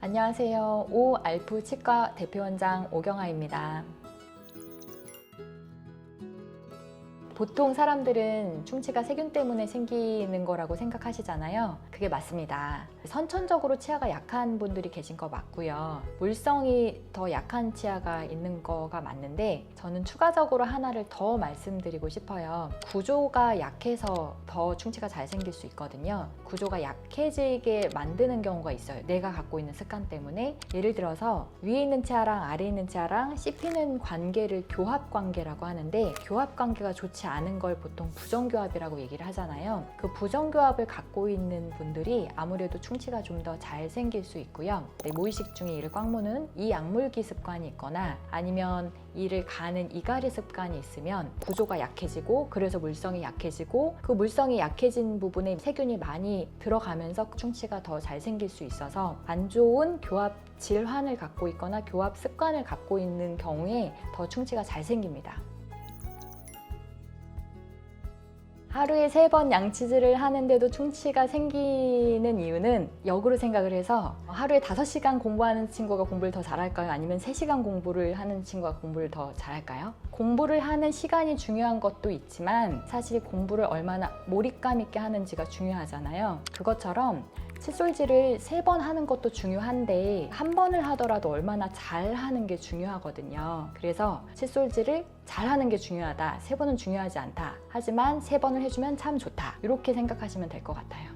안녕하세요. 오알프 치과 대표원장 오경아입니다. 보통 사람들은 충치가 세균 때문에 생기는 거라고 생각하시잖아요. 그게 맞습니다. 선천적으로 치아가 약한 분들이 계신 거 맞고요. 물성이 더 약한 치아가 있는 거가 맞는데 저는 추가적으로 하나를 더 말씀드리고 싶어요. 구조가 약해서 더 충치가 잘 생길 수 있거든요. 구조가 약해지게 만드는 경우가 있어요. 내가 갖고 있는 습관 때문에. 예를 들어서 위에 있는 치아랑 아래에 있는 치아랑 씹히는 관계를 교합관계라고 하는데, 교합관계가 좋지 않은 걸 보통 부정교합이라고 얘기를 하잖아요. 그 부정교합을 갖고 있는 분들이 아무래도 충치가 좀 더 잘 생길 수 있고요. 무의식 중에 이를 꽉 무는 이 약물기 습관이 있거나 아니면 이를 가는 이갈이 습관이 있으면 구조가 약해지고, 그래서 물성이 약해지고, 그 물성이 약해진 부분에 세균이 많이 들어가면서 충치가 더 잘 생길 수 있어서 안 좋은 교합 질환을 갖고 있거나 교합 습관을 갖고 있는 경우에 더 충치가 잘 생깁니다. 하루에 3번 양치질을 하는데도 충치가 생기는 이유는 역으로 생각을 해서, 하루에 5시간 공부하는 친구가 공부를 더 잘할까요? 아니면 3시간 공부를 하는 친구가 공부를 더 잘할까요? 공부를 하는 시간이 중요한 것도 있지만 사실 공부를 얼마나 몰입감 있게 하는지가 중요하잖아요. 그것처럼 칫솔질을 3번 하는 것도 중요한데 한 번을 하더라도 얼마나 잘 하는 게 중요하거든요. 그래서 칫솔질을 잘 하는 게 중요하다, 3번은 중요하지 않다, 하지만 3번을 해주면 참 좋다, 이렇게 생각하시면 될 것 같아요.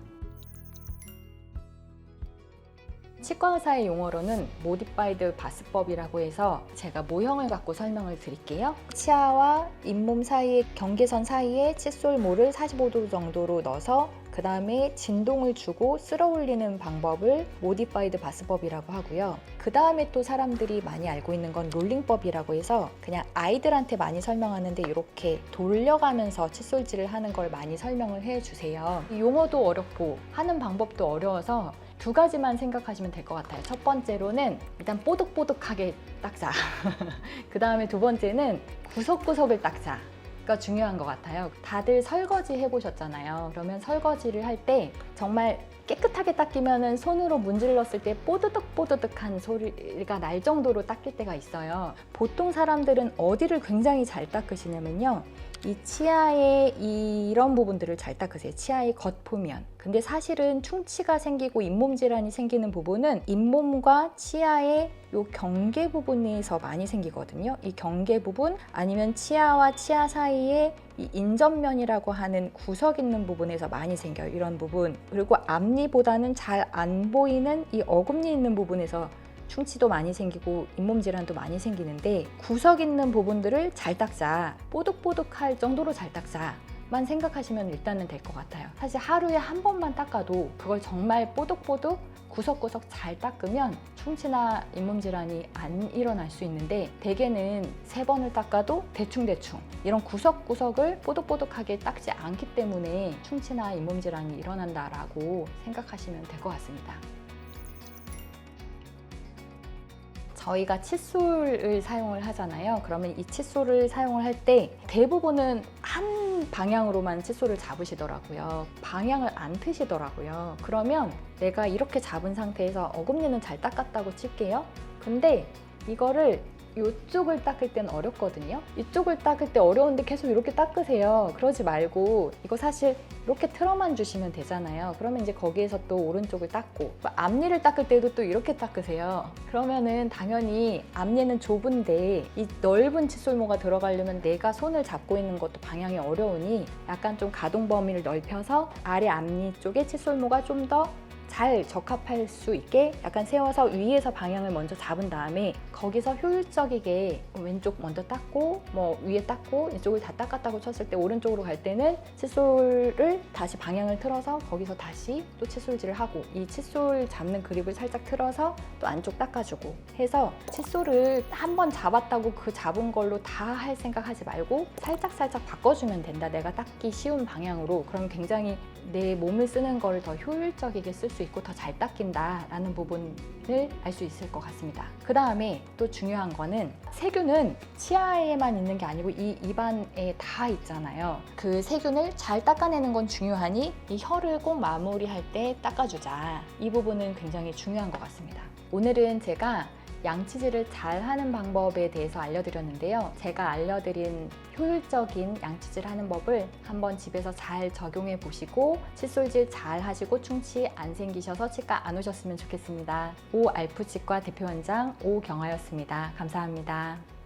치과 의사의 용어로는 모디파이드 바스법이라고 해서 제가 모형을 갖고 설명을 드릴게요. 치아와 잇몸 사이의 경계선 사이에 칫솔모를 45도 정도로 넣어서 그 다음에 진동을 주고 쓸어 올리는 방법을 모디파이드 바스법이라고 하고요. 그 다음에 또 사람들이 많이 알고 있는 건 롤링법이라고 해서 그냥 아이들한테 많이 설명하는데 이렇게 돌려가면서 칫솔질을 하는 걸 많이 설명을 해주세요. 용어도 어렵고 하는 방법도 어려워서 2가지만 생각하시면 될 것 같아요. 첫 번째로는 일단 뽀득뽀득하게 닦자. 그 다음에 2번째는 구석구석을 닦자. 가 중요한 것 같아요. 다들 설거지 해보셨잖아요. 그러면 설거지를 할 때 정말 깨끗하게 닦이면은 손으로 문질렀을 때 뽀드득뽀드득한 소리가 날 정도로 닦일 때가 있어요. 보통 사람들은 어디를 굉장히 잘 닦으시냐면요, 이 치아의 이런 부분들을 잘 닦으세요. 치아의 겉표면. 근데 사실은 충치가 생기고 잇몸 질환이 생기는 부분은 잇몸과 치아의 요 경계 부분에서 많이 생기거든요. 이 경계 부분, 아니면 치아와 치아 사이에 이 인접면이라고 하는 구석 있는 부분에서 많이 생겨요. 이런 부분. 그리고 앞니보다는 잘 안 보이는 이 어금니 있는 부분에서 충치도 많이 생기고 잇몸 질환도 많이 생기는데, 구석 있는 부분들을 잘 닦자, 뽀득뽀득할 정도로 잘 닦자 만 생각하시면 일단은 될 것 같아요. 사실 하루에 한 번만 닦아도 그걸 정말 뽀득뽀득 구석구석 잘 닦으면 충치나 잇몸 질환이 안 일어날 수 있는데, 대개는 3번을 닦아도 대충대충 이런 구석구석을 뽀득뽀득하게 닦지 않기 때문에 충치나 잇몸 질환이 일어난다라고 생각하시면 될 것 같습니다. 저희가 칫솔을 사용을 하잖아요. 그러면 이 칫솔을 사용을 할 때 대부분은 한 방향으로만 칫솔을 잡으시더라고요. 방향을 안 트시더라고요. 그러면 내가 이렇게 잡은 상태에서 어금니는 잘 닦았다고 칠게요. 근데 이거를 이쪽을 닦을 때는 어렵거든요. 이쪽을 닦을 때 어려운데 계속 이렇게 닦으세요. 그러지 말고 이거 사실 이렇게 틀어만 주시면 되잖아요. 그러면 이제 거기에서 또 오른쪽을 닦고, 앞니를 닦을 때도 또 이렇게 닦으세요. 그러면은 당연히 앞니는 좁은데 이 넓은 칫솔모가 들어가려면 내가 손을 잡고 있는 것도 방향이 어려우니 약간 좀 가동 범위를 넓혀서 아래 앞니 쪽에 칫솔모가 좀 더 잘 적합할 수 있게 약간 세워서 위에서 방향을 먼저 잡은 다음에 거기서 효율적이게 왼쪽 먼저 닦고 뭐 위에 닦고 이쪽을 다 닦았다고 쳤을 때 오른쪽으로 갈 때는 칫솔을 다시 방향을 틀어서 거기서 다시 또 칫솔질을 하고, 이 칫솔 잡는 그립을 살짝 틀어서 또 안쪽 닦아주고 해서 칫솔을 한번 잡았다고 그 잡은 걸로 다 할 생각하지 말고 살짝살짝 바꿔주면 된다. 내가 닦기 쉬운 방향으로. 그럼 굉장히 내 몸을 쓰는 걸 더 효율적이게 쓸 수 있고 더 잘 닦인다라는 부분을 알 수 있을 것 같습니다. 그 다음에 또 중요한 거는 세균은 치아에만 있는 게 아니고 이 입안에 다 있잖아요. 그 세균을 잘 닦아내는 건 중요하니 이 혀를 꼭 마무리할 때 닦아주자. 이 부분은 굉장히 중요한 것 같습니다. 오늘은 제가 양치질을 잘 하는 방법에 대해서 알려드렸는데요. 제가 알려드린 효율적인 양치질 하는 법을 한번 집에서 잘 적용해 보시고 칫솔질 잘 하시고 충치 안 생기셔서 치과 안 오셨으면 좋겠습니다. 오알프치과 대표원장 오경아였습니다. 감사합니다.